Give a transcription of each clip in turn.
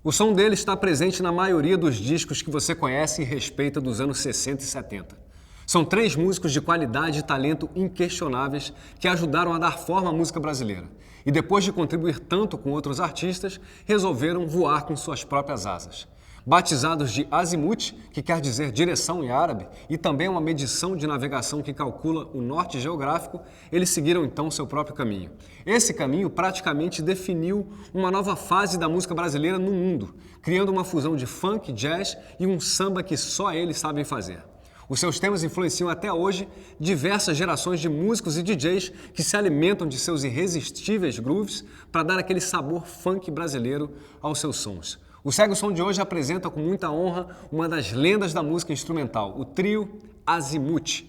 O som dele está presente na maioria dos discos que você conhece e respeita dos anos 60 e 70. São 3 músicos de qualidade e talento inquestionáveis que ajudaram a dar forma à música brasileira. E depois de contribuir tanto com outros artistas, resolveram voar com suas próprias asas. Batizados de Azimuth, que quer dizer direção em árabe, e também uma medição de navegação que calcula o norte geográfico, eles seguiram então seu próprio caminho. Esse caminho praticamente definiu uma nova fase da música brasileira no mundo, criando uma fusão de funk, jazz e um samba que só eles sabem fazer. Os seus temas influenciam até hoje diversas gerações de músicos e DJs que se alimentam de seus irresistíveis grooves para dar aquele sabor funk brasileiro aos seus sons. O Segue o Som de hoje apresenta com muita honra uma das lendas da música instrumental, o trio Azimuth.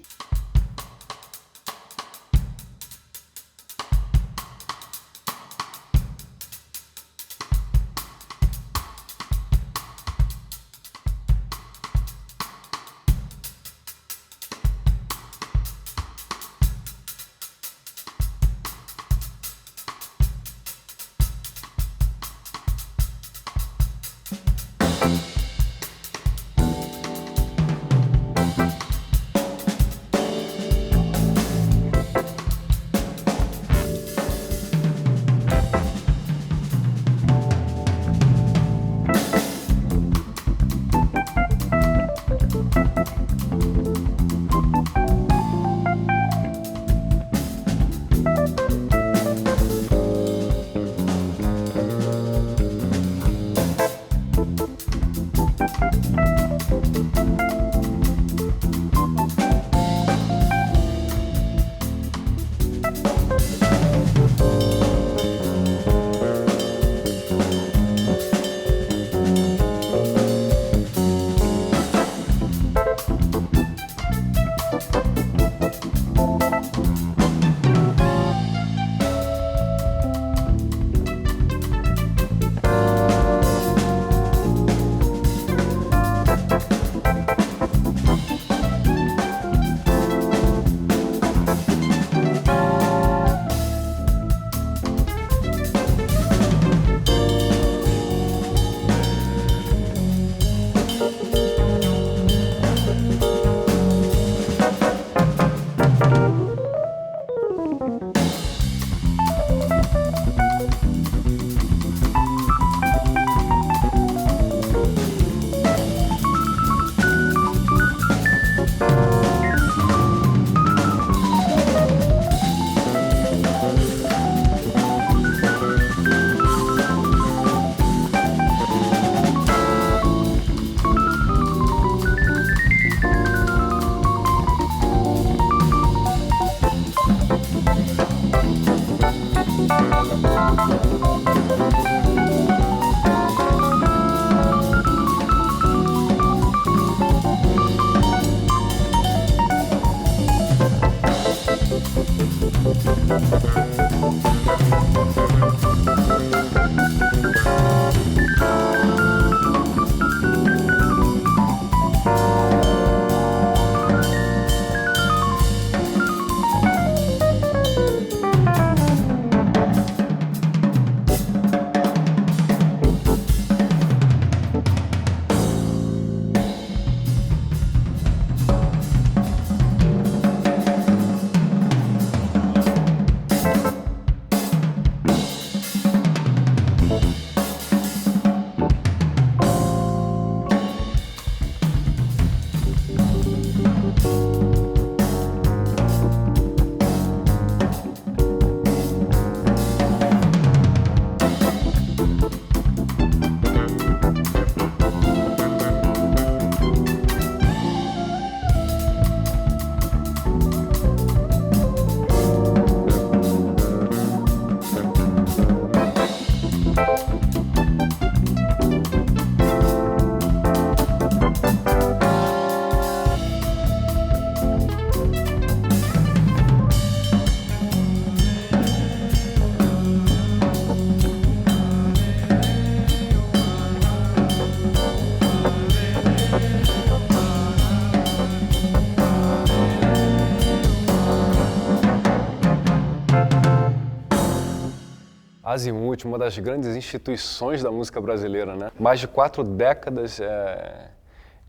Azimuth, uma das grandes instituições da música brasileira, né? Mais de 4 décadas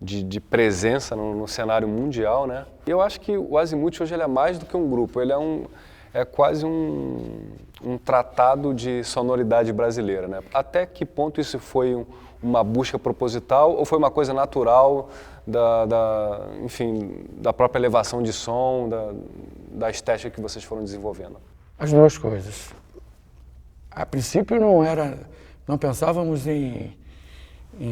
de presença no cenário mundial, né? E eu acho que o Azimuth hoje ele é mais do que um grupo, ele é quase um tratado de sonoridade brasileira, né? Até que ponto isso foi uma busca proposital ou foi uma coisa natural enfim, da própria elevação de som, da estética que vocês foram desenvolvendo? As duas coisas. A princípio não pensávamos em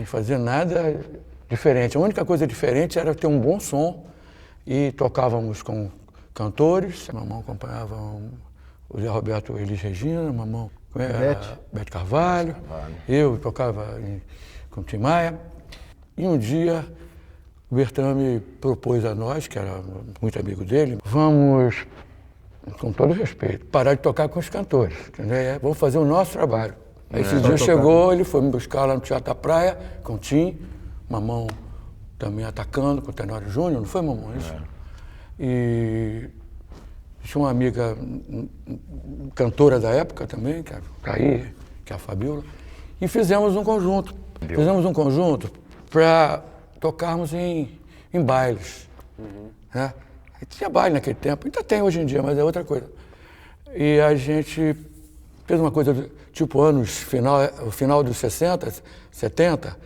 fazer nada diferente. A única coisa diferente era ter um bom som e tocávamos com cantores. Mamão acompanhava o Zé Roberto Elis Regina, mamão Bete Carvalho. Eu tocava com o Tim Maia. E um dia o Bertrand me propôs a nós, que era muito amigo dele, vamos, com todo respeito, parar de tocar com os cantores, entendeu? Vamos fazer o nosso trabalho. Aí esse dia chegou, ele foi me buscar lá no Teatro da Praia, com o Tim, Mamão também atacando, com o Tenório Júnior, não foi, Mamão? Isso? E tinha uma amiga cantora da época também, que é a Fabiola, e fizemos um conjunto. Fizemos um conjunto para tocarmos em bailes. Né? E tinha baile naquele tempo, ainda tem hoje em dia, mas é outra coisa. E a gente fez uma coisa tipo o final dos 60, 70,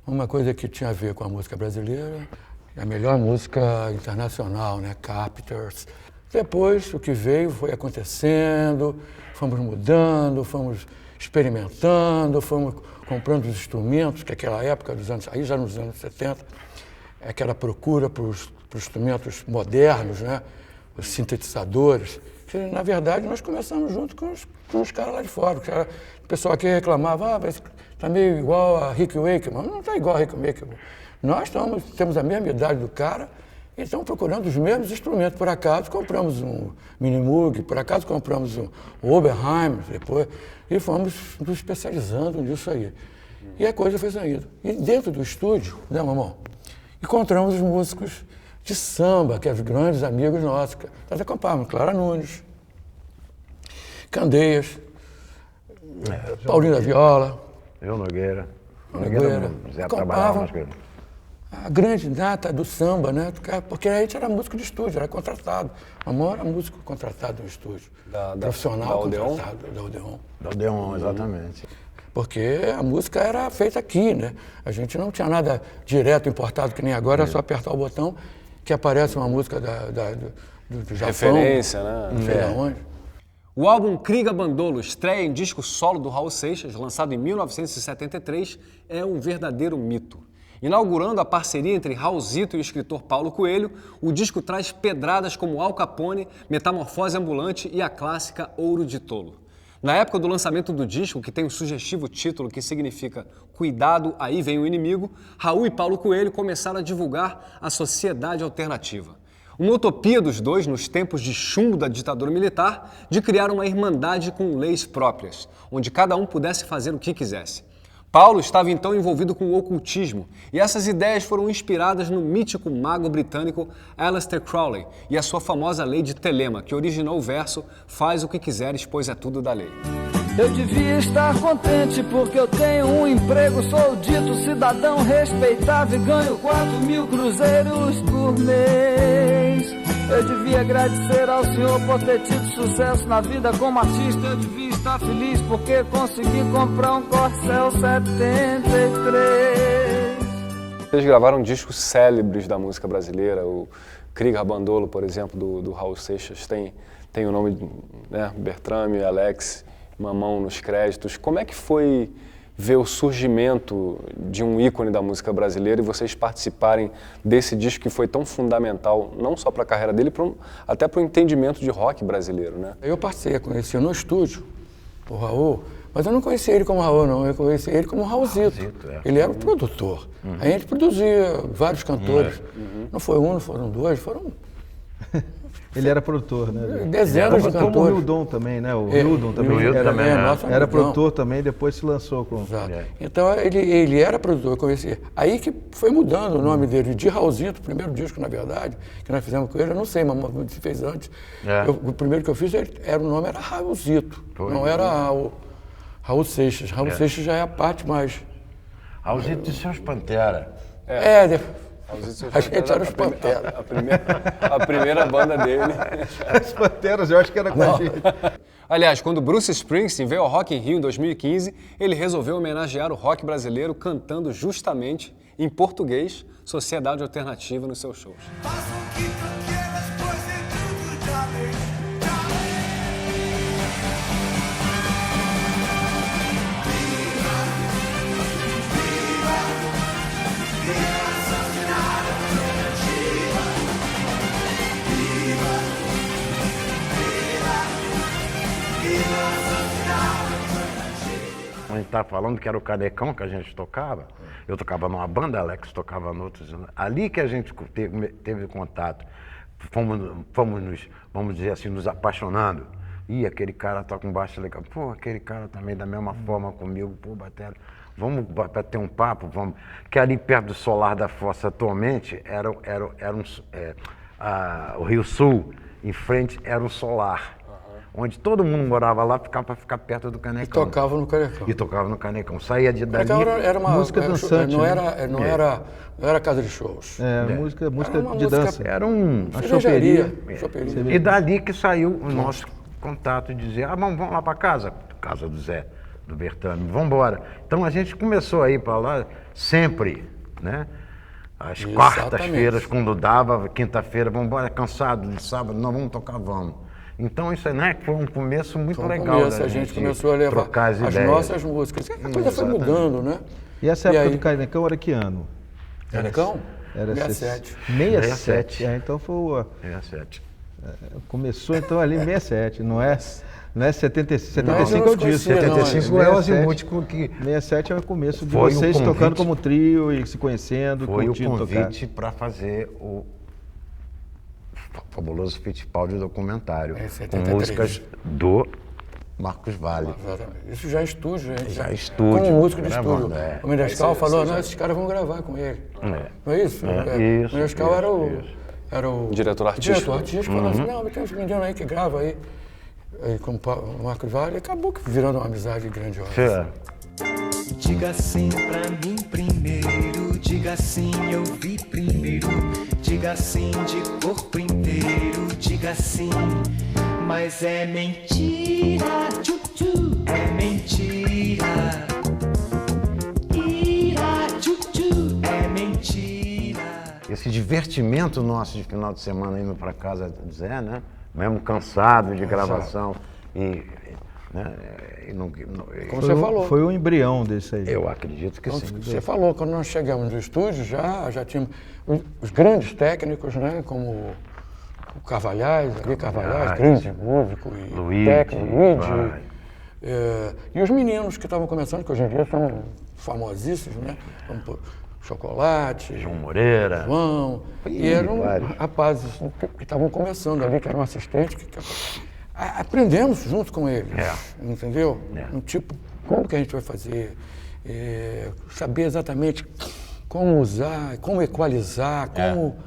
uma coisa que tinha a ver com a música brasileira, a melhor música internacional, né? Captors. Depois, o que veio foi acontecendo, fomos mudando, fomos experimentando, fomos comprando os instrumentos, que aquela época, aí já nos anos 70, aquela procura para os instrumentos modernos, né? Os sintetizadores. Que, na verdade, nós começamos junto com os caras lá de fora. O pessoal aqui reclamava, mas está meio igual a Rick Wakeman. Não está igual a Rick Wakeman. Nós temos a mesma idade do cara e estamos procurando os mesmos instrumentos. Por acaso compramos um Mini Moog, por acaso compramos um Oberheim depois, e fomos nos especializando nisso aí. E a coisa foi saindo. E dentro do estúdio, né, mamão, encontramos os músicos de samba, que eram os grandes amigos nossos. Nós acompanhávamos Clara Nunes, Candeias, Paulinho da Viola, João Nogueira. Já trabalhava mais com ele. A grande data do samba, né? Porque a gente era músico de estúdio, era contratado. O Mamão era músico contratado no estúdio. Profissional contratado da Odeon. Da Odeon, exatamente. Porque a música era feita aqui, né? A gente não tinha nada direto importado, que nem agora, é só apertar o botão que aparece uma música do Japão. Referência, né? Não sei de onde. O álbum Kriga Bandolo, estreia em disco solo do Raul Seixas, lançado em 1973, é um verdadeiro mito. Inaugurando a parceria entre Raulzito e o escritor Paulo Coelho, o disco traz pedradas como Al Capone, Metamorfose Ambulante e a clássica Ouro de Tolo. Na época do lançamento do disco, que tem o sugestivo título que significa Cuidado, aí vem o inimigo, Raul e Paulo Coelho começaram a divulgar a sociedade alternativa. Uma utopia dos dois, nos tempos de chumbo da ditadura militar, de criar uma irmandade com leis próprias, onde cada um pudesse fazer o que quisesse. Paulo estava então envolvido com o ocultismo, e essas ideias foram inspiradas no mítico mago britânico Aleister Crowley e a sua famosa lei de Telema, que originou o verso "Faz o que quiseres, pois é tudo da lei". Eu devia estar contente porque eu tenho um emprego, sou dito cidadão respeitável e ganho 4.000 cruzeiros por mês. Eu devia agradecer ao Senhor por ter tido sucesso na vida como artista. Eu devia estar feliz porque consegui comprar um Corcel 73. Eles gravaram discos célebres da música brasileira. O Kriga Bandolo, por exemplo, do Raul Seixas, tem o nome de Bertrand e Alex, Mamão nos créditos. Como é que foi ver o surgimento de um ícone da música brasileira e vocês participarem desse disco que foi tão fundamental, não só para a carreira dele, até para o entendimento de rock brasileiro, né? Eu conheci no estúdio o Raul, mas eu não conhecia ele como Raul, não. Eu conhecia ele como Raulzito. Ele era o produtor. A gente produzia vários cantores. Não foi um, não foram dois, foram... Ele era produtor, né? Dezenas de cantores. Como o Hildon também, né? O Hildon também era produtor também, depois se lançou com... Exato. Então ele era produtor, eu conheci. Aí que foi mudando o nome dele, de Raulzito, o primeiro disco, na verdade, que nós fizemos com ele, eu não sei, mas se fez antes. O primeiro que eu fiz, o nome era Raulzito, não era Raul Seixas. Raul Seixas já é a parte mais... Raulzito e seus Pantera. A gente era os Pantera. A primeira banda dele. Os Panteras, eu acho que era com a gente. Aliás, quando Bruce Springsteen veio ao Rock in Rio em 2015, ele resolveu homenagear o rock brasileiro cantando justamente, em português, Sociedade Alternativa nos seus shows. A gente tá falando que era o Canecão que a gente tocava. Eu tocava numa banda, Alex tocava em outros. Ali que a gente teve contato. Fomos nos, vamos dizer assim, nos apaixonando. Ih, aquele cara toca um baixo legal. Pô, aquele cara também da mesma forma comigo. Pô, batera, vamos bater um papo, vamos. Que ali perto do Solar da Fossa atualmente era o Rio Sul, em frente era o Solar. Onde todo mundo morava lá, ficava para ficar perto do Canecão. E tocava no Canecão. Saía de dali. Era uma música dançante. Não era casa de shows. Música de dança. Era uma choperia. E dali que saiu o nosso contato de dizer, vamos lá para casa do Zé, do Bertame, vamos embora. Então a gente começou a ir para lá sempre, né? Às quartas-feiras, quando dava, quinta-feira, vamos embora, cansado, de sábado, não, vamos tocar, vamos. Então isso, né, foi um começo muito legal. A gente começou a levar as nossas músicas. A coisa foi mudando, né? E essa época do Canecão era que ano? Canecão? Era 67. 67. Então foi 67. Começou então ali em 67, não é 75 é o disco. 75 é o Azimuth que 67 é o começo de vocês tocando como trio e se conhecendo, curtindo tocar. Foi o convite para fazer o fabuloso Fittipaldi documentário, com músicas do Marcos Vale. Exatamente. Isso já é estúdio, gente. Já é estúdio. Como músico de estúdio. O Menescal falou, esses caras vão gravar com ele. Não é isso? Isso. O Menescal era o diretor artístico. Falou assim, não, tem uns meninos aí que gravam aí com o Marcos Vale, e acabou virando uma amizade grandiosa. Diga sim pra mim primeiro, diga sim, eu vi primeiro, diga sim de corpo inteiro, diga sim, mas é mentira, tchu-tchu, é mentira, ira, tchu-tchu, é mentira. Esse divertimento nosso de final de semana indo pra casa do Zé, né? Mesmo cansado de gravação como você falou. Foi o embrião desse aí. Eu acredito que sim. Você falou, quando nós chegamos no estúdio, já tínhamos os grandes técnicos, né? Como o Carvalhais, grande músico e técnico, Luigi. E os meninos que estavam começando, que hoje em dia são famosíssimos, né? Como Chocolate, João Moreira. João. E eram rapazes que estavam começando ali, que eram assistentes. Aprendemos junto com eles, entendeu? Tipo, como que a gente vai fazer? Saber exatamente como usar, como equalizar, como...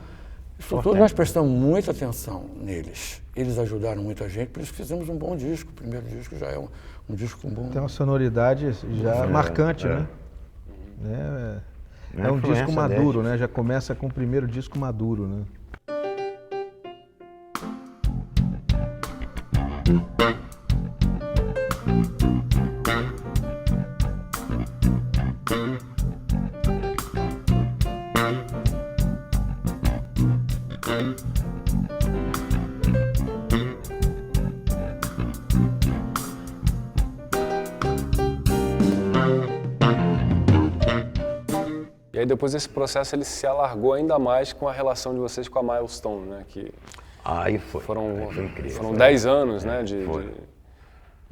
Isso tudo nós prestamos muita atenção neles. Eles ajudaram muita gente, por isso que fizemos um bom disco. O primeiro disco já é um disco bom. Tem uma sonoridade já marcante, né? É um disco maduro, né? Já começa com o primeiro disco maduro, né? E aí depois esse processo ele se alargou ainda mais com a relação de vocês com a Milestone, né? Que foram 10 anos, né?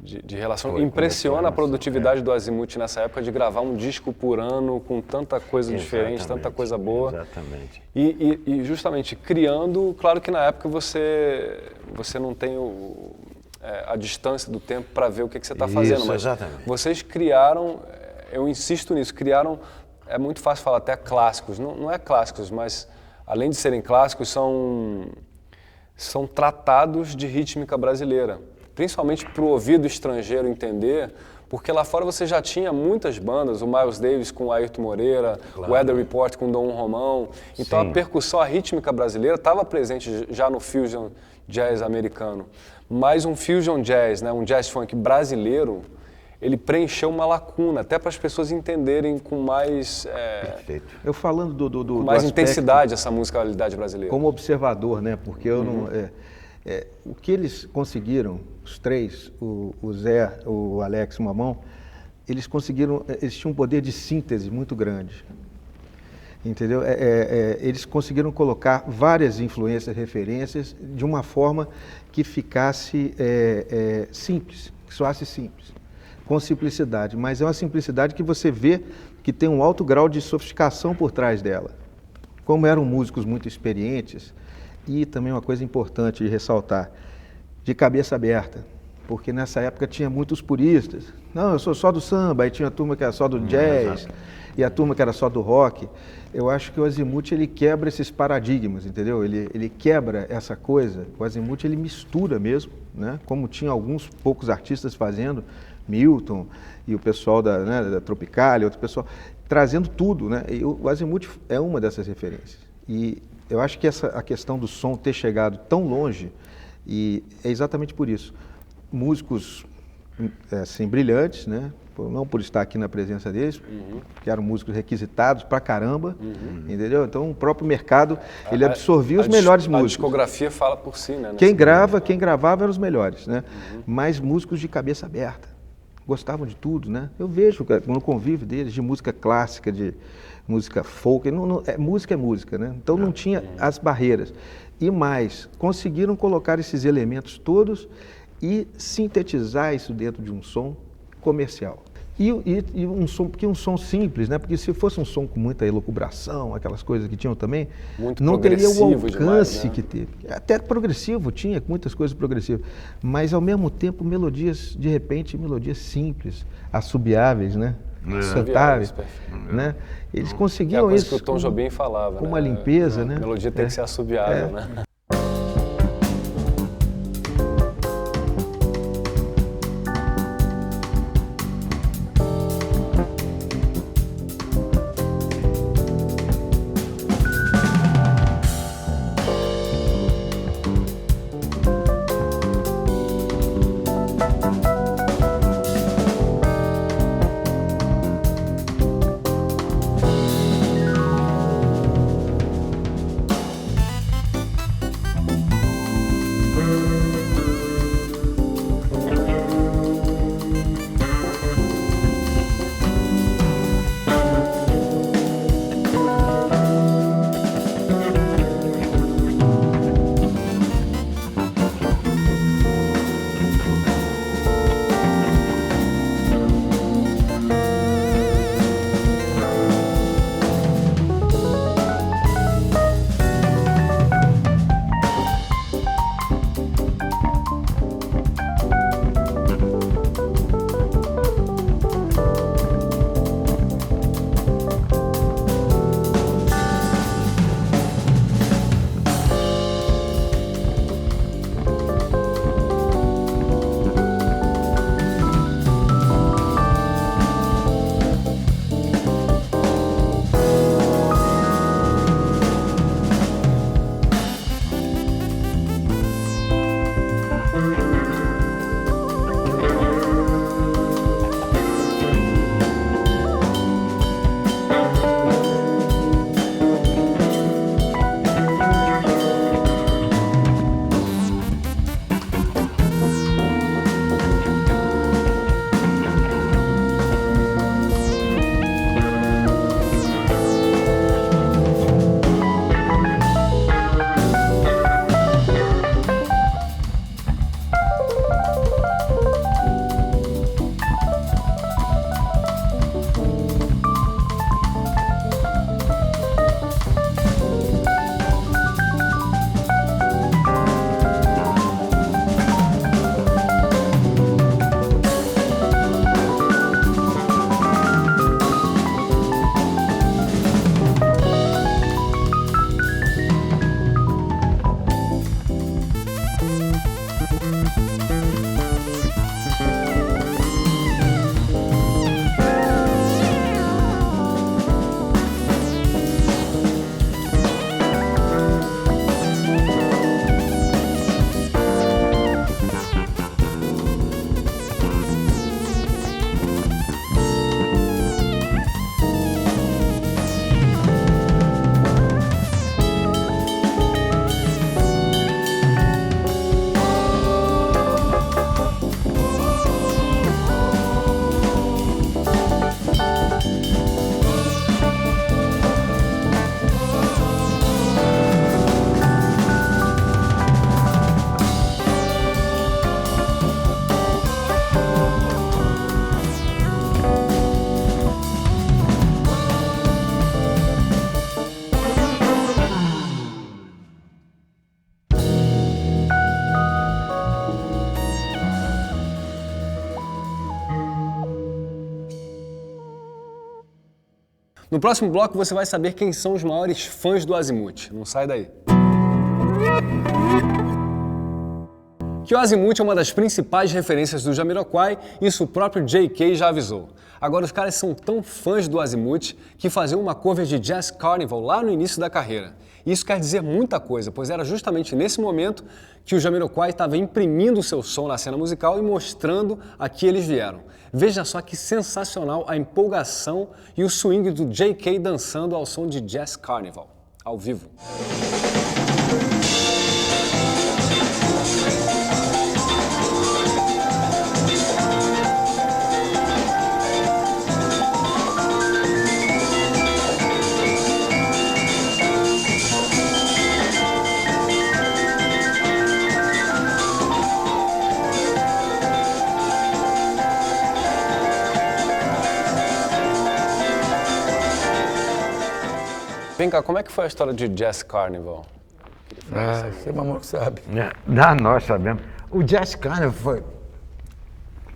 De relação. Impressiona a produtividade do Azimuth nessa época de gravar um disco por ano com tanta coisa diferente, tanta coisa boa. Exatamente. E justamente criando, claro que na época você não tem a distância do tempo para ver o que você está fazendo, mas vocês criaram, eu insisto nisso, criaram, é muito fácil falar até clássicos, não é clássicos, mas além de serem clássicos, são tratados de rítmica brasileira. Principalmente para o ouvido estrangeiro entender, Porque lá fora você já tinha muitas bandas, o Miles Davis com o Ayrton Moreira, o Weather Report com o Dom Romão. Então a percussão, a rítmica brasileira estava presente já no fusion jazz americano. Mas um fusion jazz, né, um jazz funk brasileiro, ele preencheu uma lacuna, até para as pessoas entenderem com mais, Perfeito. Eu falando do com mais aspecto intensidade essa musicalidade brasileira. como observador, né? Porque eu não, o que eles conseguiram, os três, o Zé, o Alex e o Mamão, eles tinham um poder de síntese muito grande. Entendeu? Eles conseguiram colocar várias influências, referências, de uma forma que ficasse simples, que soasse simples, com simplicidade. Mas é uma simplicidade que você vê que tem um alto grau de sofisticação por trás dela. Como eram músicos muito experientes, e também uma coisa importante de ressaltar, de cabeça aberta, porque nessa época tinha muitos puristas. Não, eu sou só do samba, aí tinha a turma que era só do jazz, e a turma que era só do rock. Eu acho que o Azimuth, ele quebra esses paradigmas, entendeu? Ele quebra essa coisa. O Azimuth, ele mistura mesmo, né? Como tinha alguns poucos artistas fazendo, Milton e o pessoal da Tropicália, outro pessoal, trazendo tudo, né? E o Azimuth é uma dessas referências. E eu acho que a questão do som ter chegado tão longe, e é exatamente por isso. Músicos assim, brilhantes, né? Não por estar aqui na presença deles, que eram músicos requisitados pra caramba, entendeu? Então o próprio mercado, ele absorvia os melhores músicos. A discografia fala por si, né? Quem gravava eram os melhores, né? Mas músicos de cabeça aberta, gostavam de tudo, né? Eu vejo no convívio deles de música clássica, de música folk, música é música, né? Então não tinha as barreiras. E mais, conseguiram colocar esses elementos todos e sintetizar isso dentro de um som comercial. E um som, porque um som simples, né? Porque se fosse um som com muita elucubração, aquelas coisas que tinham também, muito não teria o alcance demais, né? que teve. Até progressivo, tinha muitas coisas progressivas, mas ao mesmo tempo melodias, de repente, melodias simples, assobiáveis, né? Cantáveis, né? Eles conseguiam coisa isso que o Tom Jobim falava, com né? uma limpeza, né? A melodia tem que ser assobiável, né? No próximo bloco você vai saber quem são os maiores fãs do Azimuth. Não sai daí. Que o Azimuth é uma das principais referências do Jamiroquai, isso o próprio J.K. já avisou. Agora os caras são tão fãs do Azimuth que faziam uma cover de Jazz Carnival lá no início da carreira. Isso quer dizer muita coisa, pois era justamente nesse momento que o Jamiroquai estava imprimindo o seu som na cena musical e mostrando a que eles vieram. Veja só que sensacional a empolgação e o swing do J.K. dançando ao som de Jazz Carnival, ao vivo. Vem cá, como é que foi a história de Jazz Carnival? Você mamão que sabe. Nós sabemos. O Jazz Carnival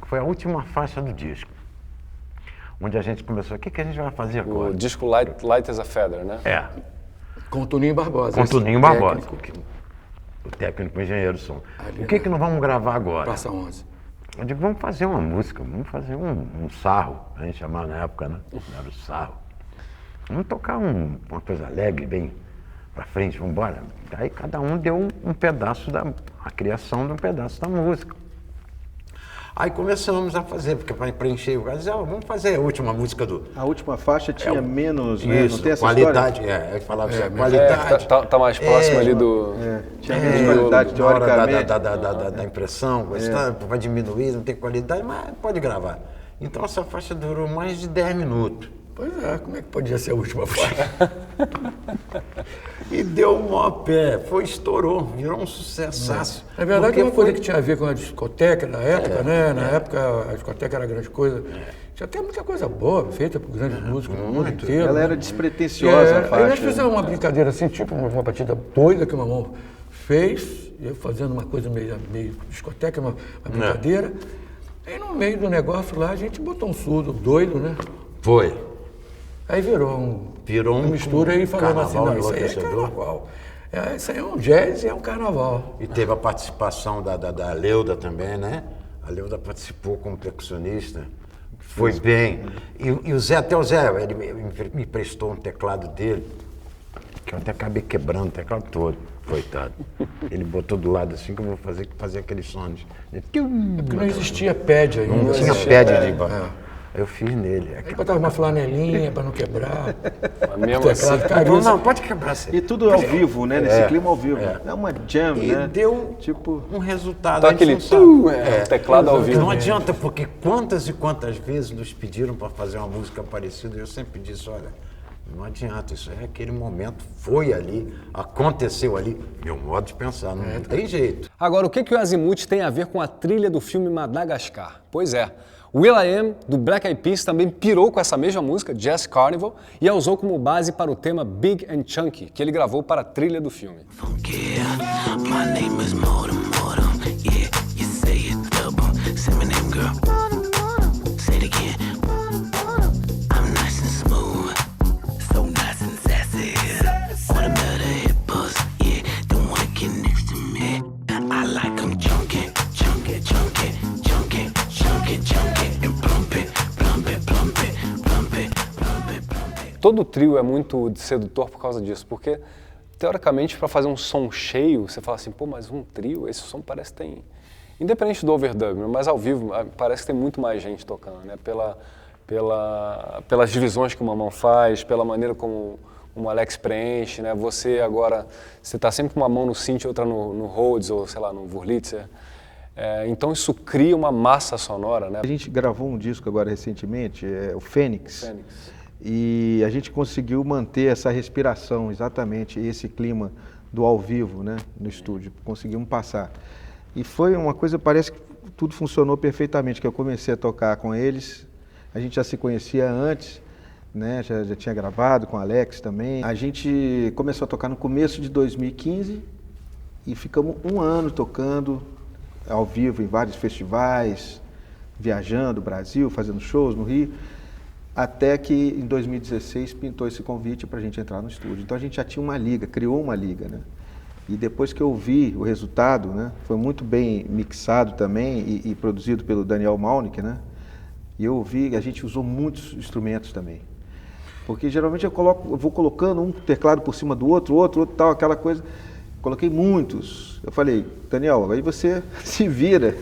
foi a última faixa do disco. Onde a gente começou, o que a gente vai fazer agora? O disco Light as a Feather, né? É, Com o Toninho Barbosa. com o Toninho Barbosa. técnico. O técnico engenheiro de som. O que nós vamos gravar agora? Praça 11. Eu digo, vamos fazer uma música, vamos fazer um sarro, a gente chamava na época, né? Era o sarro. Vamos tocar uma coisa alegre, bem pra frente, vamos embora. Aí cada um deu um pedaço a criação de um pedaço da música. Aí começamos a fazer, porque para preencher o caso, vamos fazer a última música do... A última faixa tinha menos, né? Isso, Não tem essa qualidade, história? aí falava assim, qualidade. Tá mais próximo ali do... Tinha menos qualidade, Na hora teoricamente. da impressão, vai diminuir, não tem qualidade, mas pode gravar. Então essa faixa durou mais de 10 minutos. Pois é, como é que podia ser a última faixa? E deu um maior pé, estourou, virou um sucessaço. Na verdade, Porque uma coisa que tinha a ver com a discoteca na época, né? Na época, a discoteca era grande coisa. Tinha até muita coisa boa feita por grandes músicos no mundo inteiro. Ela né? era despretensiosa, a Aí faixa. nós fizemos uma brincadeira assim, tipo uma batida doida que o Mamão fez, eu fazendo uma coisa meio discoteca, uma brincadeira. Aí no meio do negócio lá, a gente botou um surdo doido, né? Foi. Aí virou uma mistura e falamos assim, carnaval não, isso aí é enlouquecedor. carnaval. Isso aí é um jazz e é um carnaval. E teve a participação da Leuda também, né? A Leuda participou como percussionista. Foi bem. E o Zé, até o Zé, ele me prestou um teclado dele, que eu até acabei quebrando o teclado todo, coitado. Ele botou do lado assim que eu vou fazer aqueles sons. Porque não existia pad aí. Não tinha pad de baixo. Eu fiz nele. Aí botava uma flanelinha para não quebrar. Mesmo assim, Falou, não, pode quebrar sim. E tudo ao vivo, né? Nesse clima ao vivo. É uma jam, E né? deu Tipo, um resultado. tá a gente aquele não sabe. teclado ao vivo. Não adianta, porque quantas e quantas vezes nos pediram para fazer uma música parecida, e eu sempre disse, olha, não adianta, isso é aquele momento, foi ali, aconteceu ali, meu modo de pensar, não tem jeito. Agora, o que o Azimuth tem a ver com a trilha do filme Madagascar? Pois é, will.i.am, do Black Eyed Peas, também pirou com essa mesma música, Jazz Carnival, e a usou como base para o tema Big and Chunky, que ele gravou para a trilha do filme. Yeah, my name is Modem. Yeah, you say it double. Say my name, girl. Say it again. I'm nice and smooth, so nice and sassy. Automatic hippos, yeah, don't wanna get next to me. I like them chunky, chunky, chunky, chunky, chunky, chunky, and plump it, plump it, plump it, plump it, plump it, plump it. Todo trio é muito sedutor por causa disso, porque teoricamente para fazer um som cheio, você fala assim, pô, mas um trio, esse som parece que tem, independente do overdub, mas ao vivo parece que tem muito mais gente tocando, né? Pelas divisões que o Mamão faz, pela maneira como o Alex preenche, né? Você agora, você tá sempre com uma mão no synth e outra no Rhodes ou sei lá, no Wurlitzer. Então isso cria uma massa sonora, né? a gente gravou um disco agora recentemente, o Fênix. E a gente conseguiu manter essa respiração, exatamente esse clima do ao vivo, né, no estúdio. Conseguimos passar. E foi uma coisa, parece que tudo funcionou perfeitamente, que eu comecei a tocar com eles, a gente já se conhecia antes, né, já tinha gravado com o Alex também. A gente começou a tocar no começo de 2015 e ficamos um ano tocando ao vivo em vários festivais, viajando o Brasil, fazendo shows no Rio. Até que em 2016 pintou esse convite para a gente entrar no estúdio. Então a gente já tinha uma liga, criou uma liga, né? E depois que eu vi o resultado, né? Foi muito bem mixado também e produzido pelo Daniel Malnick, né? E eu vi, a gente usou muitos instrumentos também. Porque geralmente eu vou colocando um teclado por cima do outro tal, aquela coisa. Coloquei muitos. Eu falei, Daniel, aí você se vira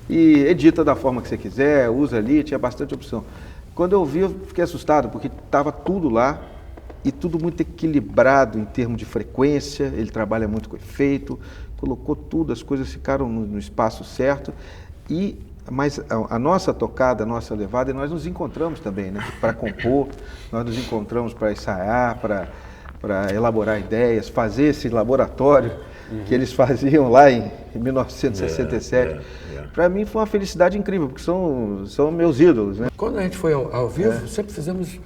e edita da forma que você quiser, usa ali, tinha bastante opção. Quando eu vi, eu fiquei assustado, porque estava tudo lá e tudo muito equilibrado em termos de frequência, ele trabalha muito com efeito, colocou tudo, as coisas ficaram no espaço certo. Mas a nossa tocada, a nossa levada, nós nos encontramos também, né? Para compor, nós nos encontramos para ensaiar, para elaborar ideias, fazer esse laboratório que eles faziam lá em 1967. Para mim foi uma felicidade incrível, porque são meus ídolos, né? Quando a gente foi ao vivo, sempre fizemos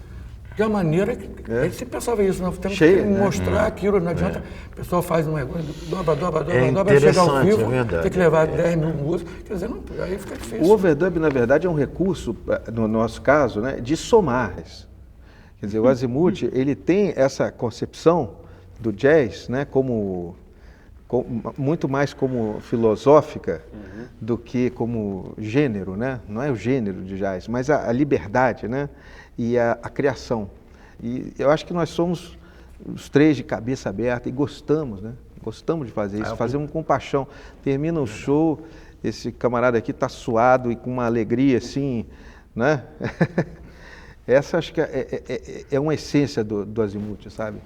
de uma maneira que a gente sempre pensava isso, nós temos Cheia, que né? mostrar aquilo, não adianta, o pessoal faz uma dobra, É chega ao interessante, vivo, é verdade. tem que levar 10 mil músicos, quer dizer, não, aí fica difícil. O overdub, na verdade, é um recurso, no nosso caso, né, de somar. Quer dizer, o Azimuth, ele tem essa concepção do jazz, né, muito mais como filosófica do que como gênero, né? Não é o gênero de jazz, mas a liberdade, né? E a criação. E eu acho que nós somos os três de cabeça aberta e gostamos, né? Gostamos de fazer isso, fazemos com paixão. Termina o show, esse camarada aqui está suado e com uma alegria assim, né? Essa acho que é uma essência do Azimuth, sabe?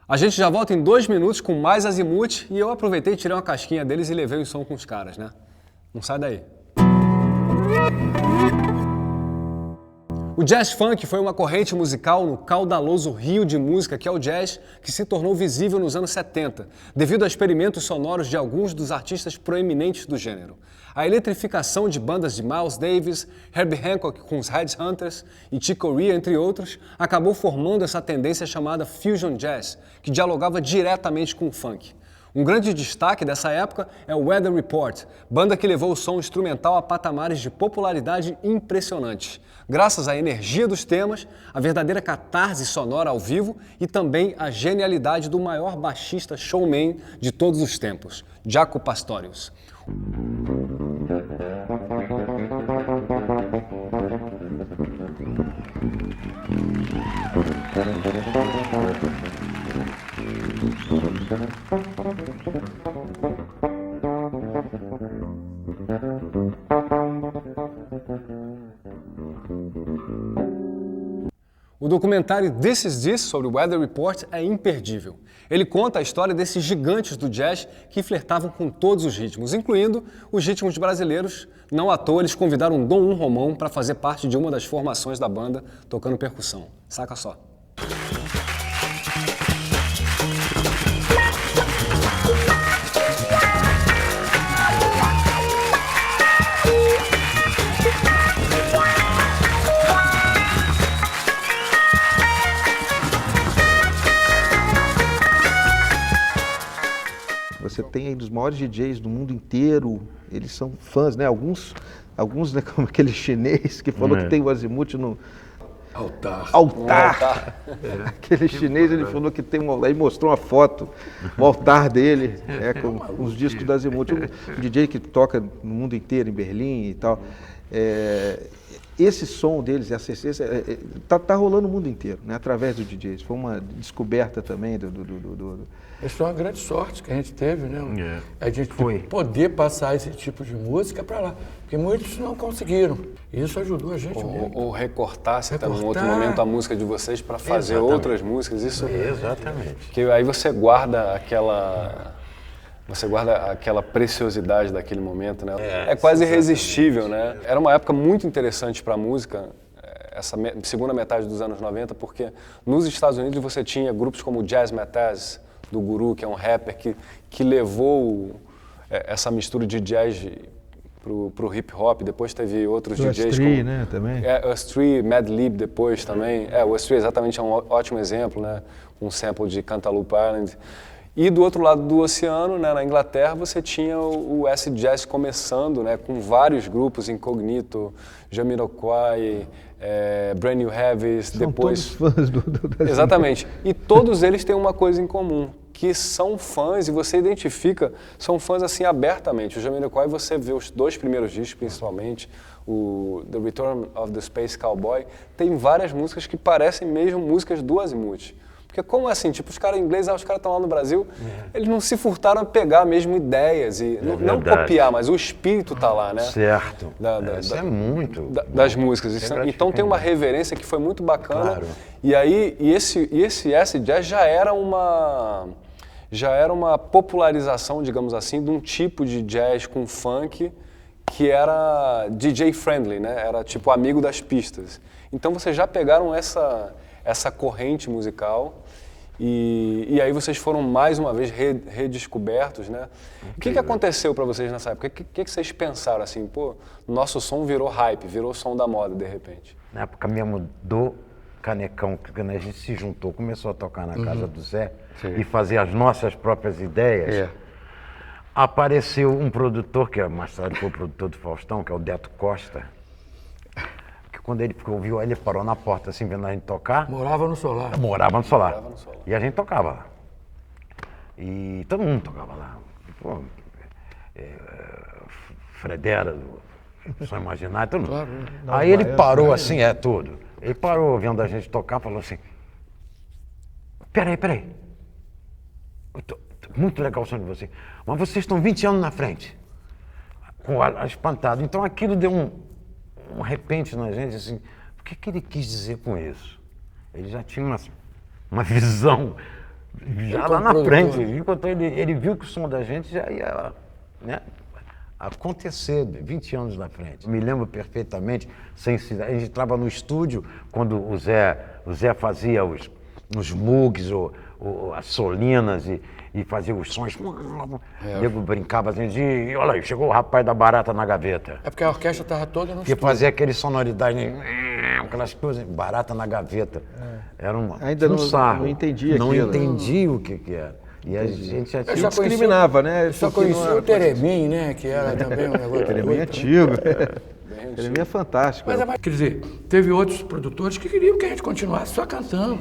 A gente já volta em 2 minutos com mais Azimuth e eu aproveitei, tirei uma casquinha deles e levei o som com os caras, né? Não sai daí. O jazz funk foi uma corrente musical no caudaloso rio de música que é o jazz, que se tornou visível nos anos 70, devido a experimentos sonoros de alguns dos artistas proeminentes do gênero. A eletrificação de bandas de Miles Davis, Herbie Hancock com os Headhunters e Chick Corea, entre outros, acabou formando essa tendência chamada Fusion Jazz, que dialogava diretamente com o funk. Um grande destaque dessa época é o Weather Report, banda que levou o som instrumental a patamares de popularidade impressionantes, graças à energia dos temas, a verdadeira catarse sonora ao vivo e também a genialidade do maior baixista showman de todos os tempos, Jaco Pastorius. O documentário This Is This, sobre o Weather Report, é imperdível. Ele conta a história desses gigantes do jazz que flertavam com todos os ritmos, incluindo os ritmos brasileiros. Não à toa, eles convidaram Dom Romão para fazer parte de uma das formações da banda, tocando percussão. Saca só. Você tem aí dos maiores DJs do mundo inteiro, eles são fãs, né? Alguns né, como aquele chinês que falou que tem o Azimuth no altar. Aquele chinês, ele falou que tem aí mostrou uma foto, o altar dele, com os discos do Azimuth. Um DJ que toca no mundo inteiro, em Berlim e tal. Esse som deles, essa essência, tá rolando no mundo inteiro, né? Através do DJs. Foi uma descoberta também Isso é uma grande sorte que a gente teve, né? A gente poder passar esse tipo de música para lá, porque muitos não conseguiram. Isso ajudou a gente muito. Ou recortar, você está num outro momento, a música de vocês para fazer outras músicas. Isso, exatamente. Que aí você guarda aquela preciosidade daquele momento, né? É quase irresistível, né? Era uma época muito interessante para a música, essa segunda metade dos anos 90, porque nos Estados Unidos você tinha grupos como o Jazz Mataz, do Guru, que é um rapper que levou essa mistura de jazz pro hip hop. Depois teve outros DJs Us-Tree, né, também. Us-Tree, Madlib depois também. O Us-Tree exatamente é um ótimo exemplo, né? Um sample de Cantaloupe Island. E do outro lado do oceano, né, na Inglaterra, você tinha o acid jazz começando, né, com vários grupos, Incognito, Jamiroquai, Brand New Heavies, depois... Todos fãs do Exatamente. E todos eles têm uma coisa em comum, que são fãs, e você identifica, são fãs assim abertamente. O Jamiroquai, você vê os 2 primeiros discos, principalmente, o The Return of the Space Cowboy, tem várias músicas que parecem mesmo músicas do Azimuth. Porque como assim, tipo, os caras ingleses, os caras estão lá no Brasil, eles não se furtaram a pegar mesmo ideias e não copiar, mas o espírito tá lá, né? Certo. Isso é muito das músicas. Então tem uma reverência que foi muito bacana. Claro. E aí, esse acid jazz já era uma popularização, digamos assim, de um tipo de jazz com funk que era DJ friendly, né? Era tipo amigo das pistas. Então vocês já pegaram essa corrente musical e aí vocês foram mais uma vez redescobertos, né? O que aconteceu para vocês nessa época? O que vocês pensaram assim? Pô, nosso som virou hype, virou som da moda de repente. Na época mesmo do Canecão, quando a gente se juntou, começou a tocar na casa do Zé e fazer as nossas próprias ideias, apareceu um produtor, que mais tarde foi o produtor do Faustão, que é o Deto Costa, que quando ele ouviu, ele parou na porta assim, vendo a gente tocar. Morava no Solar. Morava no Solar. E a gente tocava lá. E todo mundo tocava lá. Pô, Fredera, Só Imaginar, todo mundo. Claro. Aí ele parou assim, tudo. Ele parou vendo a gente tocar, falou assim, peraí. Muito legal o som de vocês, mas vocês estão 20 anos na frente. Espantado. Então aquilo deu um repente na gente, assim, o que ele quis dizer com isso? Ele já tinha uma visão já lá na frente. Enquanto ele viu que o som da gente já ia, né, acontecer 20 anos na frente. Me lembro perfeitamente, a gente estava no estúdio quando o Zé fazia os mugs, as solinas e fazia os sons. O nego brincava assim, e olha aí, chegou o rapaz da barata na gaveta. É porque a orquestra estava toda no estúdio. E fazia aquele sonoridade, aquelas coisas, barata na gaveta. Era ainda não entendia aquilo. Não entendia o que era. E a gente já tinha... discriminava, né? Só conhecia o Teremin, né? Que era também um negócio... Teremin antigo. Teremin é fantástico. Mas, quer dizer, teve outros produtores que queriam que a gente continuasse só cantando.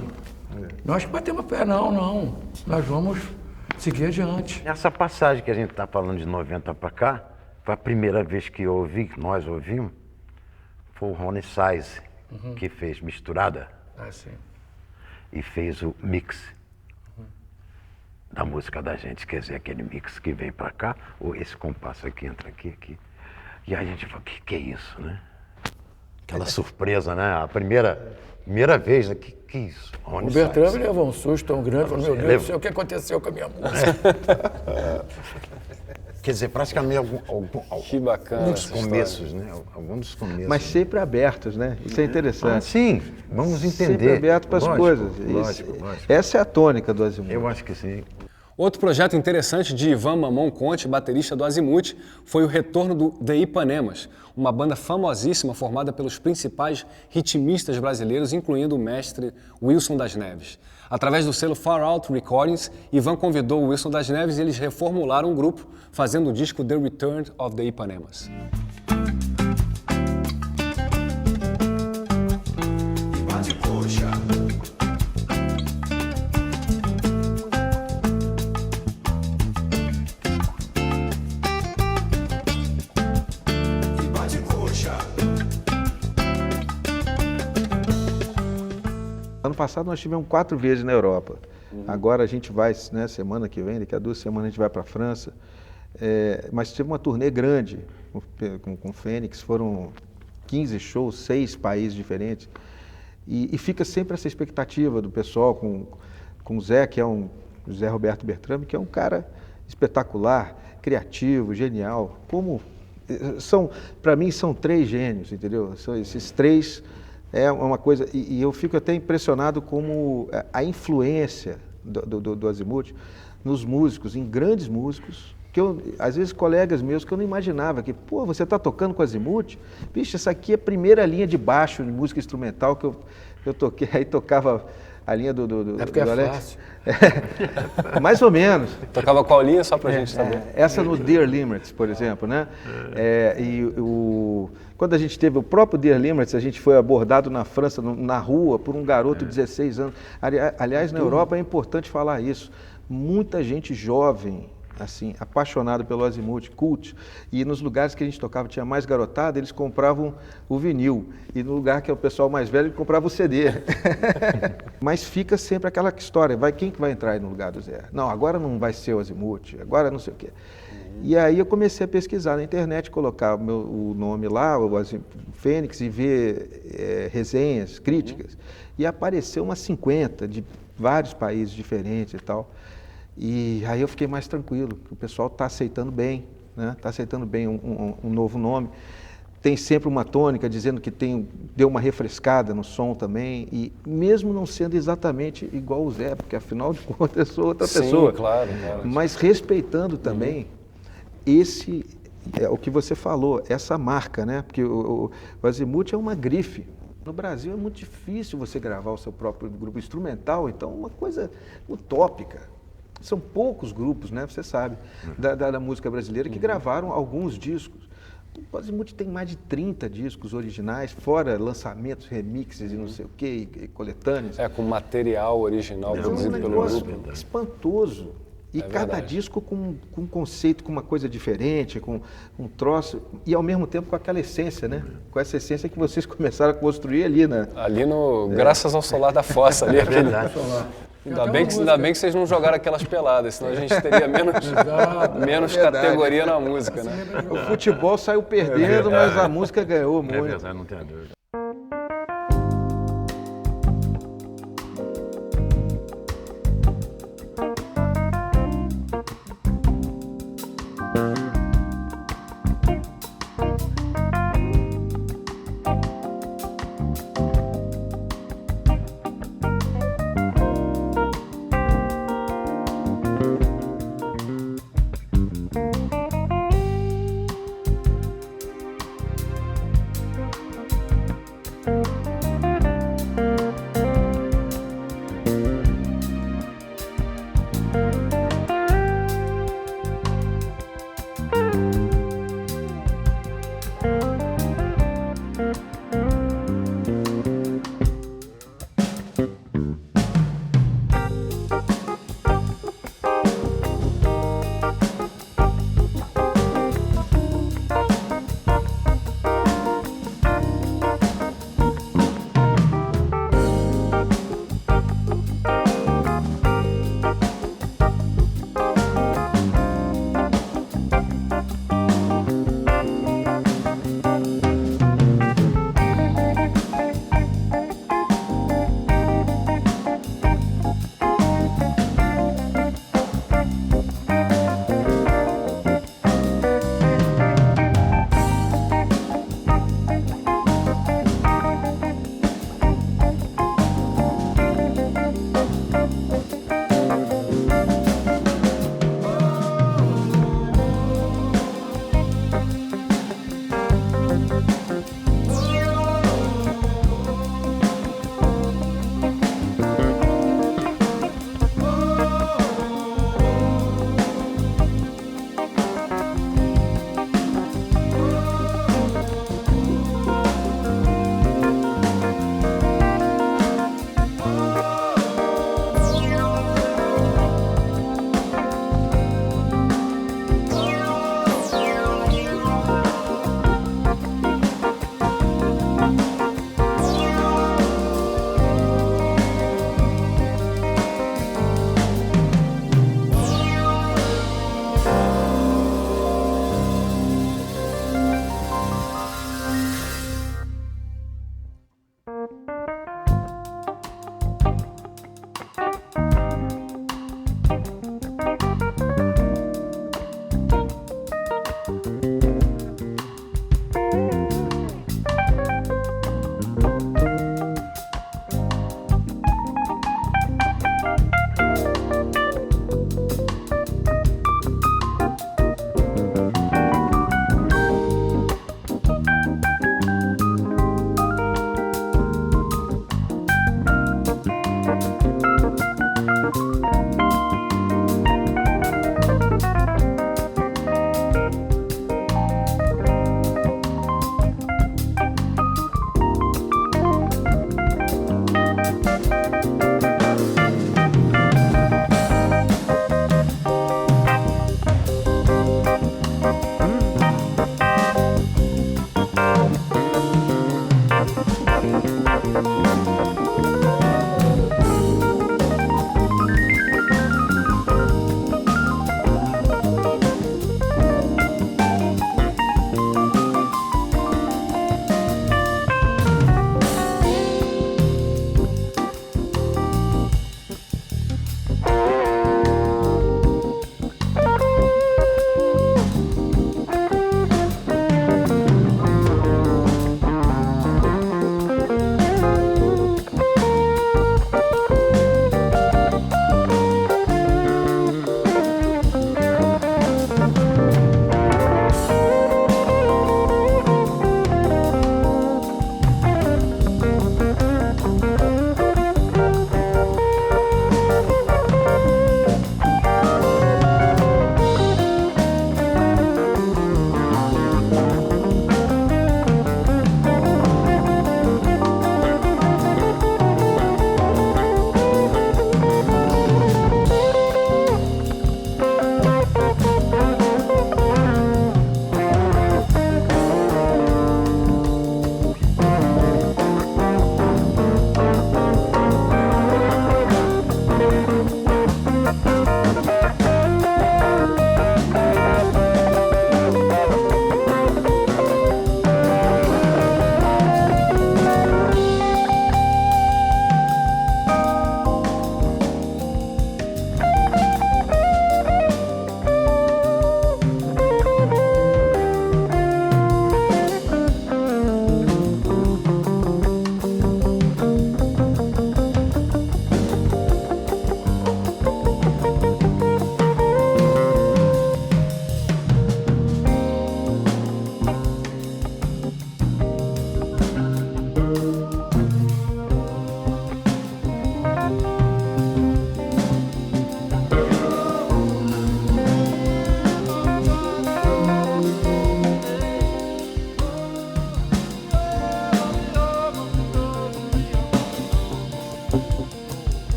Nós batemos pé, não. Nós vamos seguir adiante. Essa passagem que a gente está falando de 90 para cá, foi a primeira vez que eu ouvi, que nós ouvimos, foi o Rony Size, que fez Misturada. Sim. E fez o mix da música da gente, quer dizer, aquele mix que vem pra cá, ou esse compasso aqui, entra aqui. E aí a gente fala, que é isso, né? Aquela surpresa, né? A primeira vez, né? Que é isso? O Bertrand me levou um susto tão grande, falou, meu Deus do céu, o que aconteceu com a minha música? Quer dizer, praticamente que bacana alguns começos, né? Alguns dos começos. Mas sempre abertos, né? Isso é interessante. Sim, vamos entender. Sempre aberto para as coisas. Lógico. Essa é a tônica do Azimuth. Eu acho que sim. Outro projeto interessante de Ivan Mamão Conte, baterista do Azimuth, foi o retorno do The Ipanemas, uma banda famosíssima formada pelos principais ritmistas brasileiros, incluindo o mestre Wilson das Neves. Através do selo Far Out Recordings, Ivan convidou o Wilson das Neves e eles reformularam o grupo, fazendo o disco The Return of the Ipanemas. Ano passado nós tivemos 4 vezes na Europa. Agora a gente vai, né, semana que vem, daqui a 2 semanas a gente vai para a França. Mas teve uma turnê grande com o Fênix, foram 15 shows, 6 países diferentes. E fica sempre essa expectativa do pessoal com o Zé, que é o Zé Roberto Bertrame, que é um cara espetacular, criativo, genial. Para mim são 3 gênios, entendeu? São esses 3. É uma coisa, e eu fico até impressionado como a influência do Azimuth nos músicos, em grandes músicos, que às vezes colegas meus que eu não imaginava, que, pô, você está tocando com Azimuth? Bicho, essa aqui é a primeira linha de baixo de música instrumental que eu toquei, aí tocava a linha do porque do é Alex. fácil. Mais ou menos. Tocava qual linha, só pra gente saber? Essa no Dear Limits, por exemplo, né? Quando a gente teve o próprio Dear Limits, a gente foi abordado na França, na rua, por um garoto de 16 anos. Aliás, na Europa é importante falar isso. Muita gente jovem assim, apaixonado pelo Azimuth, cult. E nos lugares que a gente tocava tinha mais garotada, eles compravam o vinil. E no lugar que é o pessoal mais velho, ele comprava o CD. Mas fica sempre aquela história, quem que vai entrar aí no lugar do Zé? Não, agora não vai ser o Azimuth, agora não sei o quê. E aí eu comecei a pesquisar na internet, colocar o nome lá, o Fênix, e ver resenhas, críticas. E apareceu umas 50 de vários países diferentes e tal. E aí eu fiquei mais tranquilo, que o pessoal está aceitando bem, né? Está aceitando bem um novo nome. Tem sempre uma tônica dizendo que deu uma refrescada no som também, e mesmo não sendo exatamente igual o Zé, porque afinal de contas eu sou outra pessoa. Claro. Mas respeitando também esse, o que você falou, essa marca, né? Porque o Azimuth é uma grife. No Brasil é muito difícil você gravar o seu próprio grupo instrumental, então uma coisa utópica. São poucos grupos, né? Você sabe, da música brasileira que gravaram alguns discos. O Azimuth tem mais de 30 discos originais, fora lançamentos, remixes e não sei o quê, e coletâneas. Com material original produzido pelo negócio grupo. espantoso. E cada verdade. disco com um conceito, com uma coisa diferente, com um troço, e ao mesmo tempo com aquela essência, né? Com essa essência que vocês começaram a construir ali, né? Ali graças ao Solar da Fossa, ali. Ainda bem que vocês não jogaram aquelas peladas, senão a gente teria menos categoria na música, né? O futebol saiu perdendo, mas a música ganhou muito. É verdade, não tem dúvida.